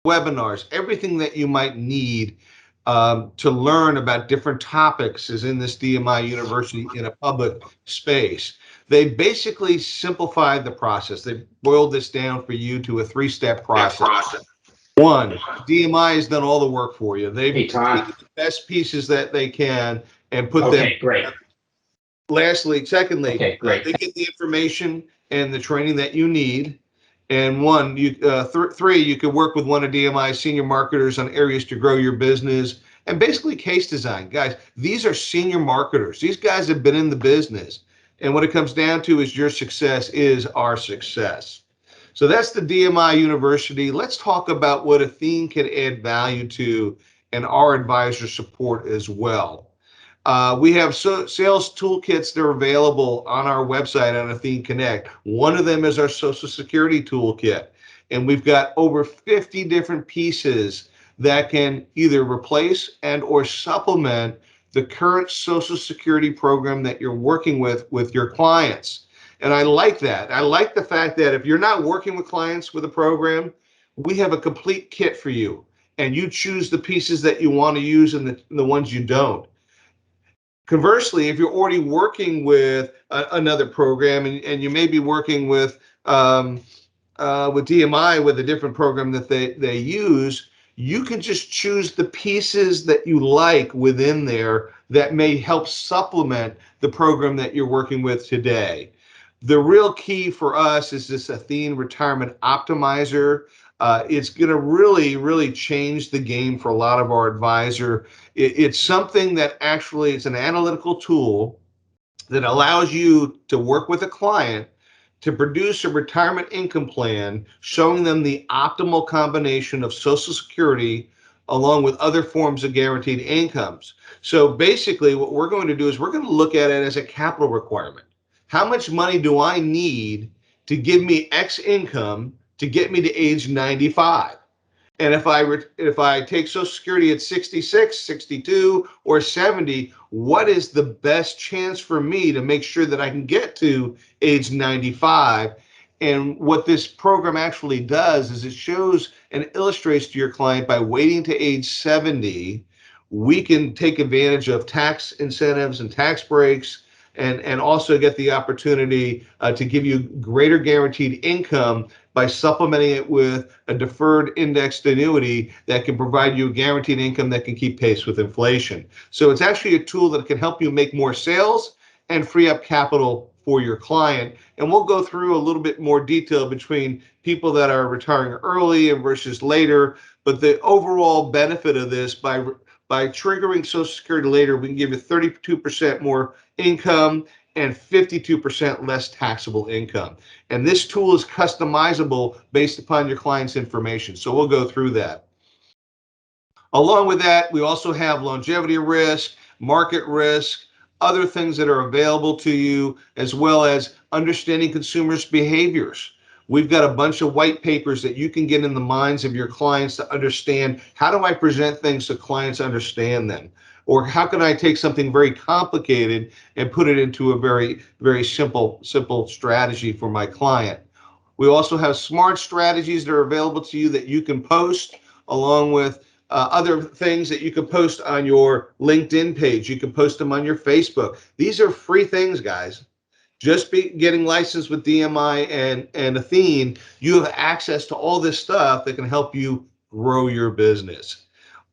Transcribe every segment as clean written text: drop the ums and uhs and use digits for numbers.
webinars, everything that you might need to learn about different topics is in this DMI University in a public space. They basically simplified the process. They boiled this down for you to a 3-step process. One, DMI has done all the work for you. They've taken the best pieces that they can and put them. Great. Secondly, they get the information and the training that you need. And three, you could work with one of DMI's senior marketers on areas to grow your business. And basically case design. Guys, these are senior marketers. These guys have been in the business. And what it comes down to is your success is our success. So that's the DMI University. Let's talk about what Athene can add value to and our advisor support as well. We have sales toolkits that are available on our website on Athene Connect. One of them is our Social Security toolkit. And we've got over 50 different pieces that can either replace and or supplement the current Social Security program that you're working with your clients. And I like that. I like the fact that if you're not working with clients with a program, we have a complete kit for you. And you choose the pieces that you want to use and the ones you don't. Conversely, if you're already working with another program and you may be working with DMI with a different program that they use, you can just choose the pieces that you like within there that may help supplement the program that you're working with today. The real key for us is this Athene Retirement Optimizer. It's going to really change the game for a lot of our advisor. It's something that actually it's an analytical tool that allows you to work with a client to produce a retirement income plan showing them the optimal combination of Social Security along with other forms of guaranteed incomes. So basically what we're going to do is we're going to look at it as a capital requirement. How much money do I need to give me X income to get me to age 95? And if I take Social Security at 66, 62, or 70, what is the best chance for me to make sure that I can get to age 95? And what this program actually does is it shows and illustrates to your client by waiting to age 70, we can take advantage of tax incentives and tax breaks and also get the opportunity to give you greater guaranteed income by supplementing it with a deferred indexed annuity that can provide you a guaranteed income that can keep pace with inflation. So it's actually a tool that can help you make more sales and free up capital for your client. And we'll go through a little bit more detail between people that are retiring early and versus later. But the overall benefit of this, by triggering Social Security later, we can give you 32% more income and 52% less taxable income. And this tool is customizable based upon your client's information. So we'll go through that. Along with that, we also have longevity risk, market risk, other things that are available to you, as well as understanding consumers' behaviors. We've got a bunch of white papers that you can get in the minds of your clients to understand, how do I present things so clients understand them? Or how can I take something very complicated and put it into a very simple strategy for my client? We also have smart strategies that are available to you that you can post, along with other things that you can post on your LinkedIn page. You can post them on your Facebook. These are free things, guys. Just getting licensed with DMI and Athene, you have access to all this stuff that can help you grow your business.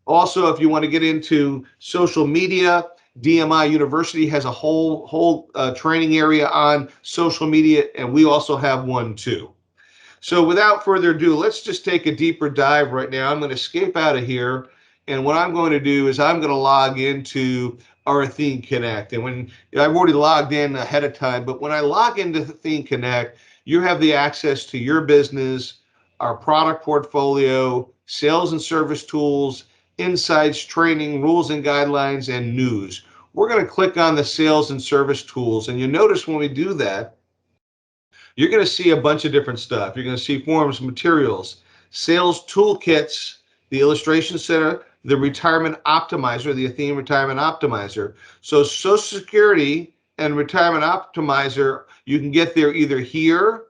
Also, if you want to get into social media, DMI University has a whole training area on social media, and we also have one too. So without further ado, let's just take a deeper dive right now. I'm going to escape out of here, and what I'm going to do is I'm going to log into our Athene Connect. And when I've already logged in ahead of time, but when I log into Athene Connect, you have the access to your business, our product portfolio, sales and service tools, insights, training, rules and guidelines, and news. We're going to click on the sales and service tools, and you notice when we do that, you're going to see a bunch of different stuff. You're going to see forms, materials, sales toolkits, the illustration center, the retirement optimizer, the Athene Retirement Optimizer. So Social Security and Retirement Optimizer, you can get there either here,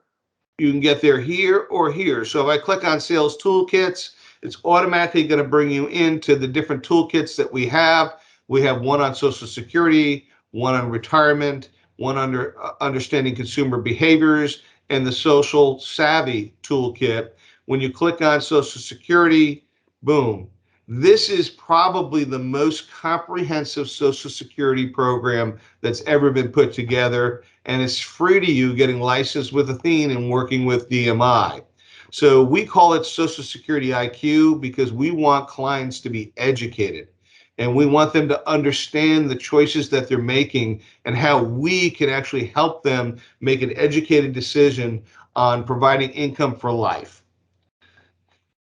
you can get there here or here. So if I click on sales toolkits, it's automatically going to bring you into the different toolkits that we have. We have one on Social Security, one on retirement, one under understanding consumer behaviors, and the social savvy toolkit. When you click on Social Security, boom. This is probably the most comprehensive Social Security program that's ever been put together, and it's free to you getting licensed with Athene and working with DMI. So we call it Social Security IQ because we want clients to be educated, and we want them to understand the choices that they're making and how we can actually help them make an educated decision on providing income for life.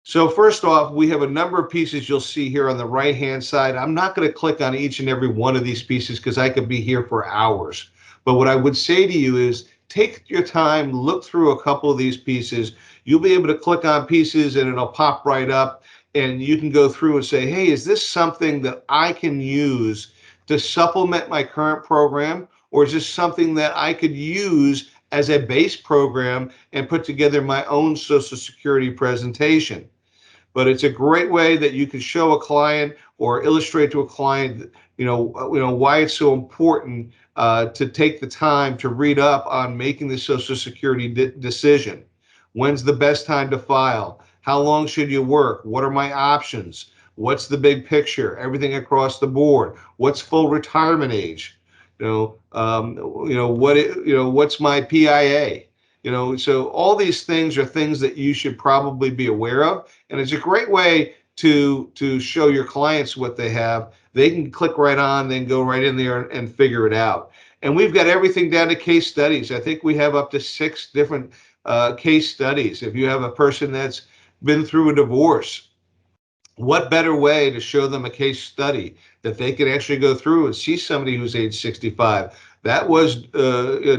So first off, we have a number of pieces you'll see here on the right-hand side. I'm not going to click on each and every one of these pieces because I could be here for hours. But what I would say to you is take your time, look through a couple of these pieces. You'll be able to click on pieces and it'll pop right up, and you can go through and say, hey, is this something that I can use to supplement my current program? Or is this something that I could use as a base program and put together my own Social Security presentation? But it's a great way that you can show a client or illustrate to a client, why it's so important to take the time to read up on making the Social Security decision. When's the best time to file? How long should you work? What are my options? What's the big picture? Everything across the board. What's full retirement age? What's my PIA? So all these things are things that you should probably be aware of, and it's a great way to show your clients what they have. They can click right on, then go right in there and figure it out. And we've got everything down to case studies. I think we have up to 6 different case studies. If you have a person that's been through a divorce, what better way to show them a case study that they can actually go through and see somebody who's age 65 that was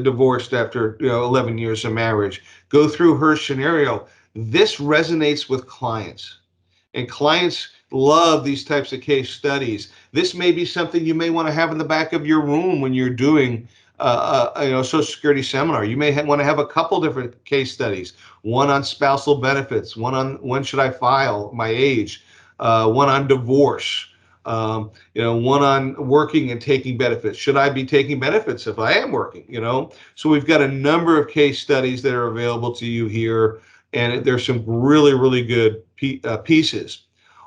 divorced after 11 years of marriage, go through her scenario. This resonates with clients, and clients love these types of case studies. This may be something you may want to have in the back of your room when you're doing Social Security seminar. You may want to have a couple different case studies, one on spousal benefits, one on when should I file, my age, one on divorce, one on working and taking benefits. Should I be taking benefits if I am working? So we've got a number of case studies that are available to you here, and there's some really, really good pieces.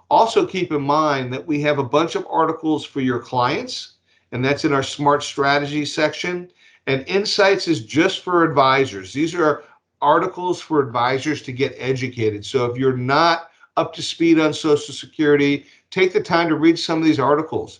Also keep in mind that we have a bunch of articles for your clients, and that's in our Smart Strategy section. And Insights is just for advisors. These are articles for advisors to get educated. So if you're not up to speed on Social Security, take the time to read some of these articles.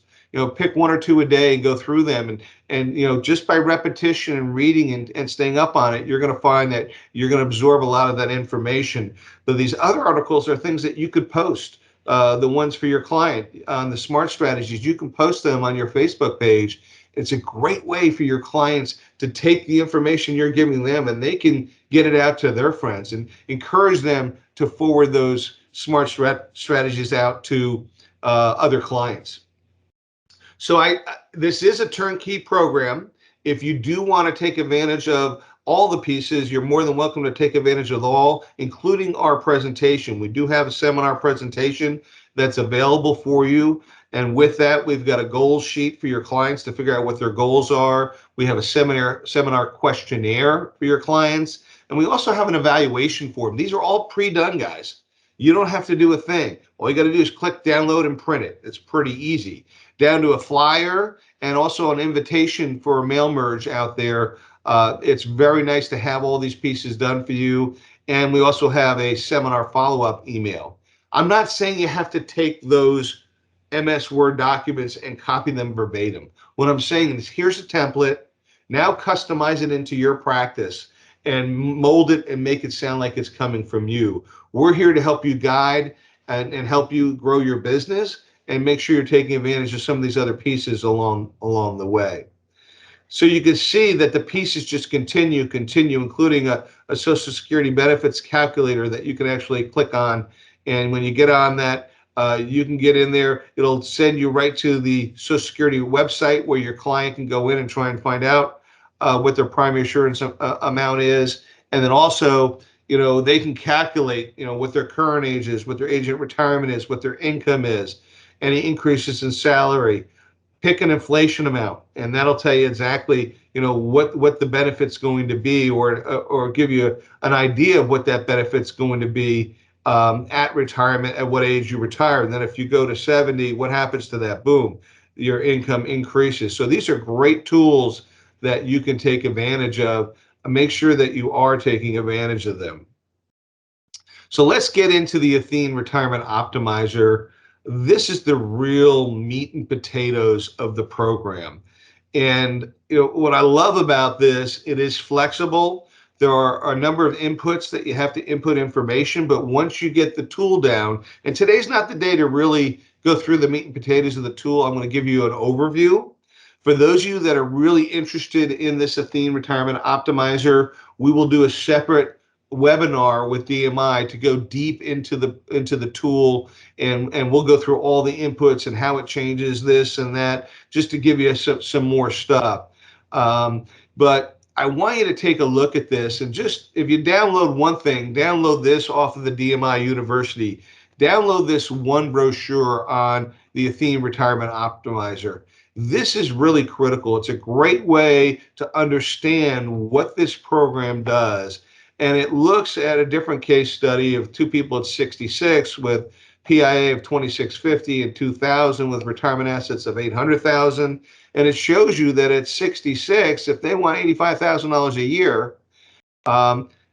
Pick 1 or 2 a day and go through them. And just by repetition and reading and staying up on it, you're going to find that you're going to absorb a lot of that information. But these other articles are things that you could post. The ones for your client on the Smart Strategies, you can post them on your Facebook page. It's a great way for your clients to take the information you're giving them, and they can get it out to their friends and encourage them to forward those smart strategies out to other clients. So this is a turnkey program. If you do want to take advantage of all the pieces, you're more than welcome to take advantage of all, including our presentation. We do have a seminar presentation that's available for you. And with that, we've got a goals sheet for your clients to figure out what their goals are. We have a seminar questionnaire for your clients. And we also have an evaluation form. These are all pre-done, guys. You don't have to do a thing. All you got to do is click download and print it. It's pretty easy. Down to a flyer and also an invitation for a mail merge out there. It's very nice to have all these pieces done for you. And we also have a seminar follow-up email. I'm not saying you have to take those MS Word documents and copy them verbatim. What I'm saying is here's a template. Now customize it into your practice and mold it and make it sound like it's coming from you. We're here to help you guide and help you grow your business and make sure you're taking advantage of some of these other pieces along the way. So you can see that the pieces just continue, including a Social Security benefits calculator that you can actually click on. And when you get on that, you can get in there. It'll send you right to the Social Security website where your client can go in and try and find out what their primary insurance amount is. And then also they can calculate, what their current age is, what their age at retirement is, what their income is, any increases in salary. Pick an inflation amount, and that'll tell you exactly, what the benefit's going to be, or give you an idea of what that benefit's going to be at retirement, at what age you retire. And then if you go to 70, what happens to that? Boom, your income increases. So these are great tools that you can take advantage of. Make sure that you are taking advantage of them. So let's get into the Athene Retirement Optimizer. This is the real meat and potatoes of the program. And what I love about this, it is flexible. There are a number of inputs that you have to input information, but once you get the tool down, and today's not the day to really go through the meat and potatoes of the tool, I'm going to give you an overview. For those of you that are really interested in this Athene Retirement Optimizer, we will do a separate webinar with DMI to go deep into the tool, and we'll go through all the inputs and how it changes this and that, just to give you some more stuff. But I want you to take a look at this, and just, if you download one thing, download this off of the DMI University. Download this one brochure on the Athene Retirement Optimizer. This is really critical. It's a great way to understand what this program does. And it looks at a different case study of two people at 66 with PIA of 2650 and 2000 with retirement assets of 800,000. And it shows you that at 66, if they want $85,000 a year,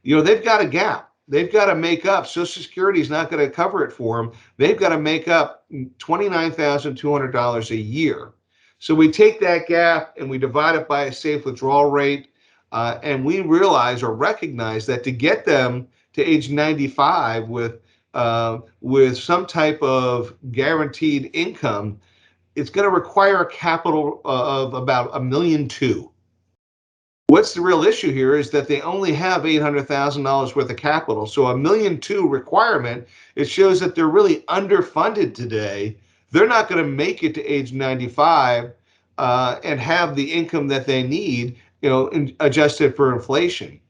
they've got a gap. They've got to make up. Social Security is not going to cover it for them. They've got to make up $29,200 a year. So we take that gap and we divide it by a safe withdrawal rate. And we realize or recognize that to get them to age 95 with some type of guaranteed income, it's going to require a capital of about $1.2 million. What's the real issue here is that they only have $800,000 worth of capital. So $1.2 million requirement, it shows that they're really underfunded today. They're not going to make it to age 95 and have the income that they need, adjusted for inflation.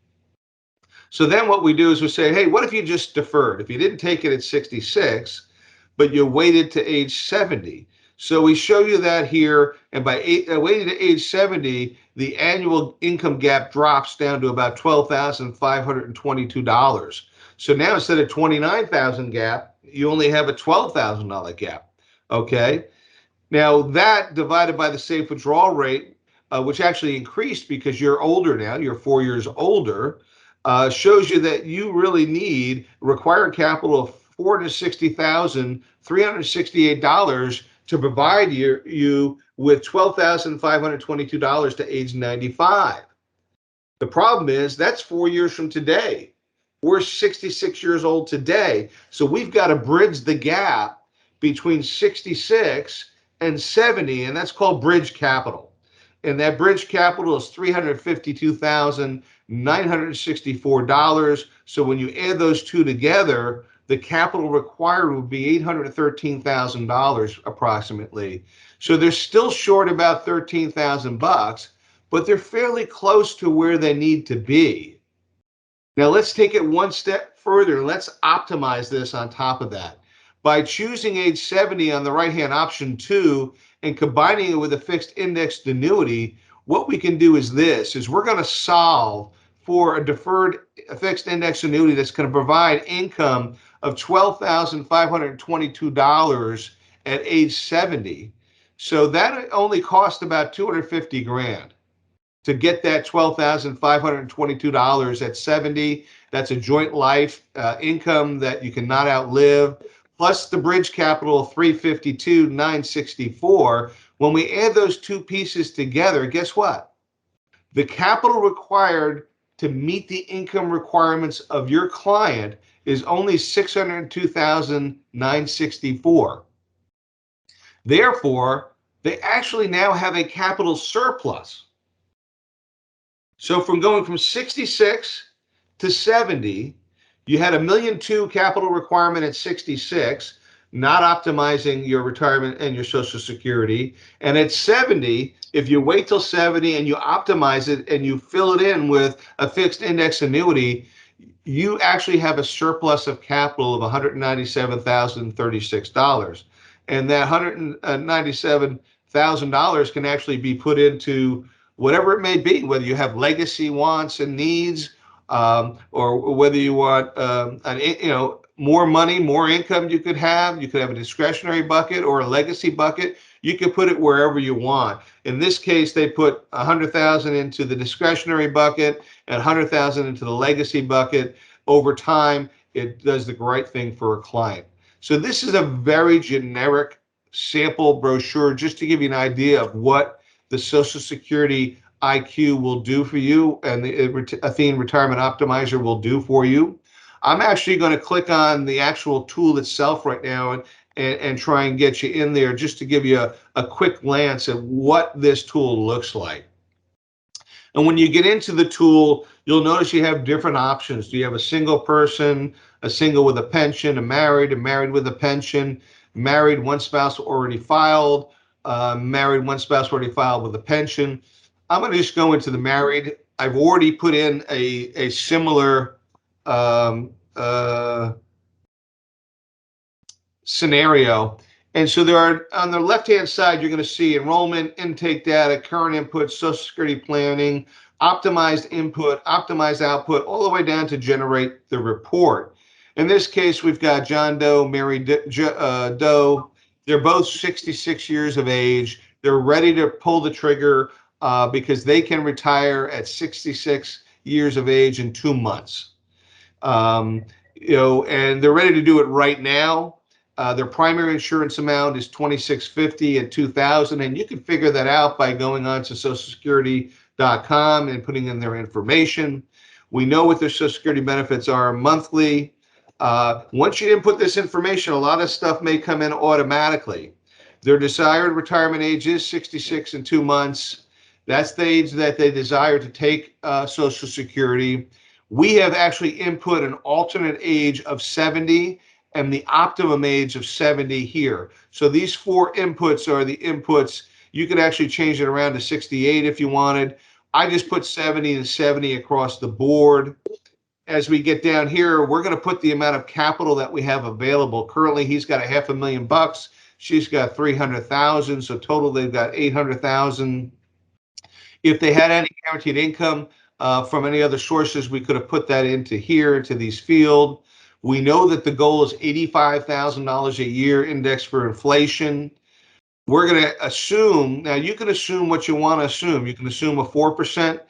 So then what we do is we say, hey, what if you just deferred? If you didn't take it at 66, but you waited to age 70. So we show you that here, and by waiting to age 70, the annual income gap drops down to about $12,522. So now instead of $29,000 gap, you only have a $12,000 gap, okay? Now that divided by the safe withdrawal rate, which actually increased because you're older now, you're 4 years older, shows you that you really need required capital of $460,368 to provide you with $12,522 to age 95. The problem is that's 4 years from today. We're 66 years old today, so we've got to bridge the gap between 66 and 70, and that's called bridge capital. And that bridge capital is $352,964. So when you add those two together, the capital required would be $813,000 approximately. So they're still short about $13,000, but they're fairly close to where they need to be. Now let's take it one step further. Let's optimize this on top of that. By choosing age 70 on the right-hand option 2 and combining it with a fixed indexed annuity, what we can do is we're going to solve for a deferred fixed index annuity that's going to provide income of $12,522 at age 70. So that only cost about $250,000 to get that $12,522 at 70. That's a joint life income that you cannot outlive, plus the bridge capital of $352,964. When we add those two pieces together, guess what? The capital required to meet the income requirements of your client is only $602,964. Therefore, they actually now have a capital surplus. So from going from 66 to 70, you had $1.2 million capital requirement at 66, not optimizing your retirement and your Social Security. And at 70, if you wait till 70 and you optimize it and you fill it in with a fixed index annuity, you actually have a surplus of capital of $197,036. And that $197,000 can actually be put into whatever it may be, whether you have legacy wants and needs, or whether you want more money, more income you could have. You could have a discretionary bucket or a legacy bucket. You can put it wherever you want. In this case, they put 100,000 into the discretionary bucket and 100,000 into the legacy bucket. Over time, it does the right thing for a client. So this is a very generic sample brochure just to give you an idea of what the Social Security IQ will do for you and the Athene Retirement Optimizer will do for you. I'm actually going to click on the actual tool itself right now and try and get you in there just to give you a quick glance at what this tool looks like. And when you get into the tool, you'll notice you have different options. Do you have a single person, a single with a pension, a married with a pension, married, one spouse already filed, married, one spouse already filed with a pension? I'm going to just go into the married. I've already put in a similar scenario. And so there are, on the left-hand side, you're going to see enrollment, intake data, current input, Social Security planning, optimized input, optimized output, all the way down to generate the report. In this case, we've got John Doe, Mary Doe. They're both 66 years of age. They're ready to pull the trigger because they can retire at 66 years of age in 2 months. And they're ready to do it right now. Their primary insurance amount is $2,650 and $2,000, and you can figure that out by going on to socialsecurity.com and putting in their information. We know what their Social Security benefits are monthly. Once you input this information, a lot of stuff may come in automatically. Their desired retirement age is 66 and 2 months. That's the age that they desire to take Social Security. We have actually input an alternate age of 70 and the optimum age of 70 here. So these 4 inputs are the inputs. You could actually change it around to 68 if you wanted. I just put 70 and 70 across the board. As we get down here, we're going to put the amount of capital that we have available. Currently, he's got $500,000. She's got 300,000. So total, they've got 800,000. If they had any guaranteed income from any other sources, we could have put that into here, into these fields. We know that the goal is $85,000 a year indexed for inflation. We're going to assume, now you can assume what you want to assume. You can assume a 4%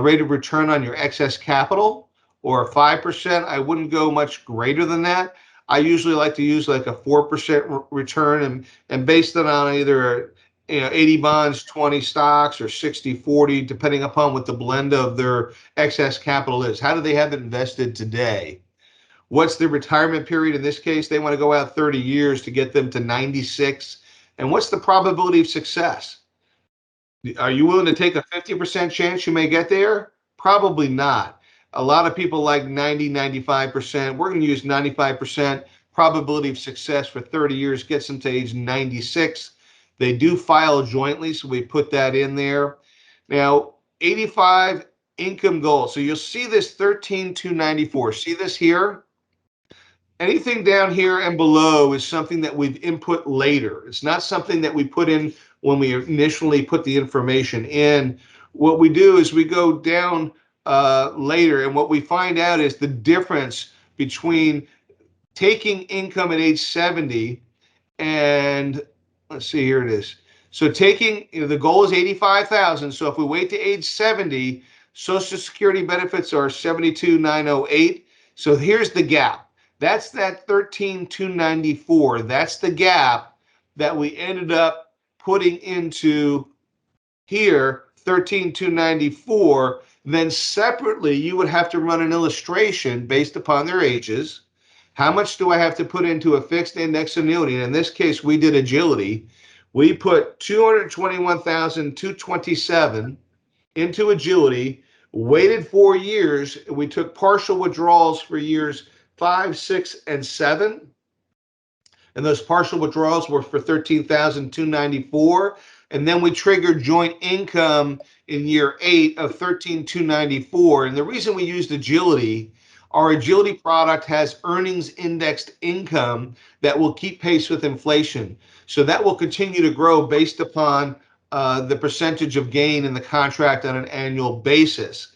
rate of return on your excess capital or 5%. I wouldn't go much greater than that. I usually like to use like a 4% return and based it on either 80 bonds, 20 stocks, or 60-40, depending upon what the blend of their excess capital is. How do they have it invested today? What's the retirement period? In this case, they want to go out 30 years to get them to 96. And what's the probability of success? Are you willing to take a 50% chance you may get there? Probably not. A lot of people like 90, 95%. We're going to use 95% probability of success for 30 years, gets them to age 96. They do file jointly, so we put that in there. Now, 85 income goal. So you'll see this 13,294. See this here? Anything down here and below is something that we've input later. It's not something that we put in when we initially put the information in. What we do is we go down later, and what we find out is the difference between taking income at age 70 and, let's see, here it is. So taking, the goal is 85,000. So if we wait to age 70, Social Security benefits are 72,908. So here's the gap. That's that 13,294. That's the gap that we ended up putting into here, 13,294. Then separately, you would have to run an illustration based upon their ages. How much do I have to put into a fixed index annuity? And in this case, we did agility. We put 221,227 into agility, waited 4 years. We took partial withdrawals for years 5, 6, and 7. And those partial withdrawals were for 13,294. And then we triggered joint income in year 8 of 13,294. And the reason we used agility, Our Agility product has earnings indexed income that will keep pace with inflation. So that will continue to grow based upon the percentage of gain in the contract on an annual basis.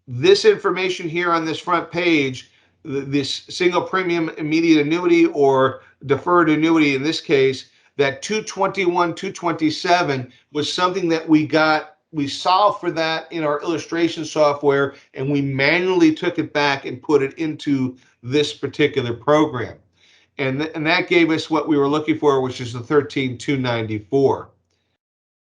This information here on this front page, this single premium immediate annuity or deferred annuity in this case, that 221, 227 was something that we solved for that in our illustration software, and we manually took it back and put it into this particular program. And that gave us what we were looking for, which is the 13,294.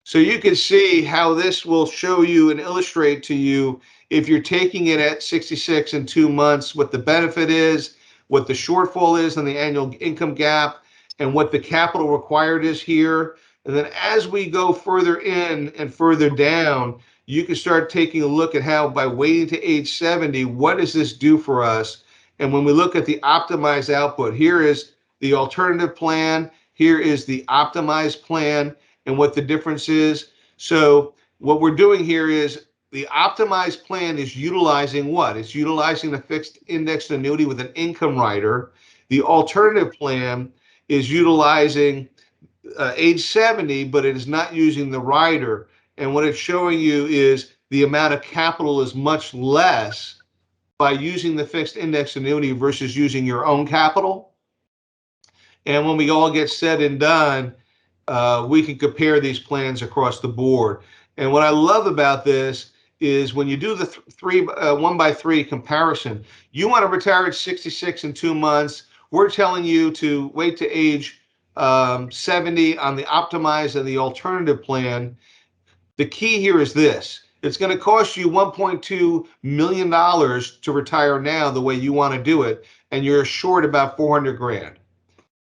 So you can see how this will show you and illustrate to you if you're taking it at 66 and 2 months, what the benefit is, what the shortfall is on the annual income gap, and what the capital required is here. And then as we go further in and further down, you can start taking a look at how by waiting to age 70, what does this do for us? And when we look at the optimized output, here is the alternative plan, here is the optimized plan, and what the difference is. So what we're doing here is the optimized plan is utilizing what? It's utilizing the fixed indexed annuity with an income rider. The alternative plan is utilizing age 70, but it is not using the rider. And what it's showing you is the amount of capital is much less by using the fixed index annuity versus using your own capital. And when we all get said and done, we can compare these plans across the board. And what I love about this is when you do the 1-by-3 comparison, you want to retire at 66 in 2 months. We're telling you to wait to age 70 on the optimized and the alternative plan. The key here is this. It's going to cost you $1.2 million to retire now the way you want to do it, and you're short about 400 grand.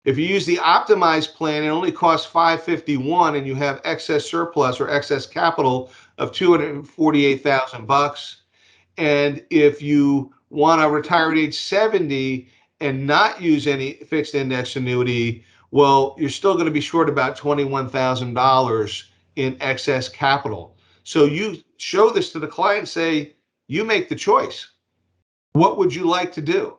If you use the optimized plan, it only costs $551, and you have excess surplus or excess capital of $248,000. And if you want to retire at age 70 and not use any fixed index annuity, well, you're still going to be short about $21,000 in excess capital. So you show this to the client, say, you make the choice. What would you like to do?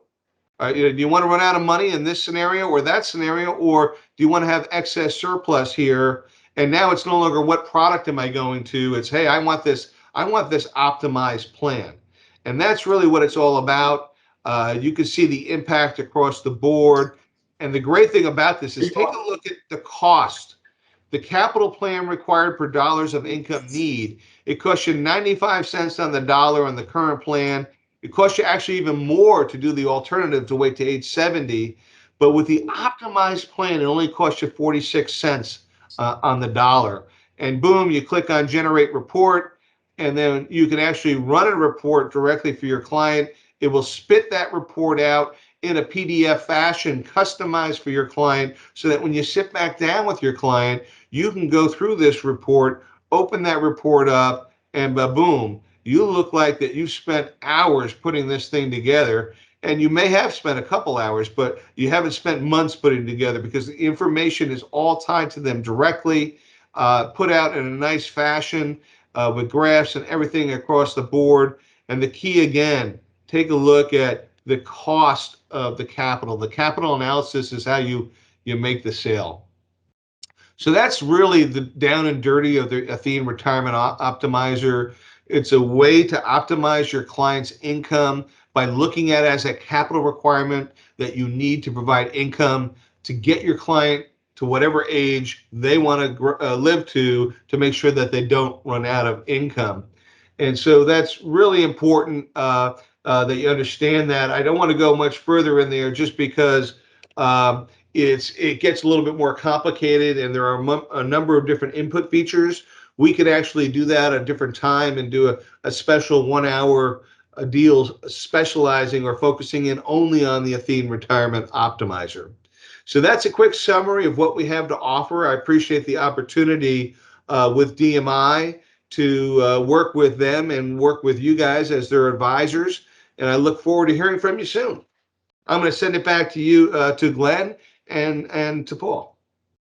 Do you want to run out of money in this scenario or that scenario, or do you want to have excess surplus here? And now it's no longer what product am I going to? It's, hey, I want this optimized plan. And that's really what it's all about. You can see the impact across the board. And the great thing about this is take a look at the cost. The capital plan required per dollars of income need. It costs you 95 cents on the dollar on the current plan. It costs you actually even more to do the alternative to wait to age 70. But with the optimized plan, it only costs you 46 cents on the dollar. And boom, you click on generate report, and then you can actually run a report directly for your client. It will spit that report out in a PDF fashion, customized for your client, so that when you sit back down with your client, you can go through this report, open that report up, and boom, you look like that you've spent hours putting this thing together. And you may have spent a couple hours, but you haven't spent months putting it together, because the information is all tied to them directly, put out in a nice fashion with graphs and everything across the board. And the key, again, take a look at the cost of the capital. The capital analysis is how you make the sale. So that's really the down and dirty of the Athene Retirement Optimizer. It's a way to optimize your client's income by looking at it as a capital requirement that you need to provide income to get your client to whatever age they want to live to make sure that they don't run out of income. And so that's really important that you understand that. I don't want to go much further in there just because it gets a little bit more complicated, and there are a number of different input features. We could actually do that at a different time and do a special 1 hour deal specializing or focusing in only on the Athene Retirement Optimizer. So that's a quick summary of what we have to offer. I appreciate the opportunity with DMI to work with them and work with you guys as their advisors. And I look forward to hearing from you soon. I'm going to send it back to you, to Glenn and to Paul.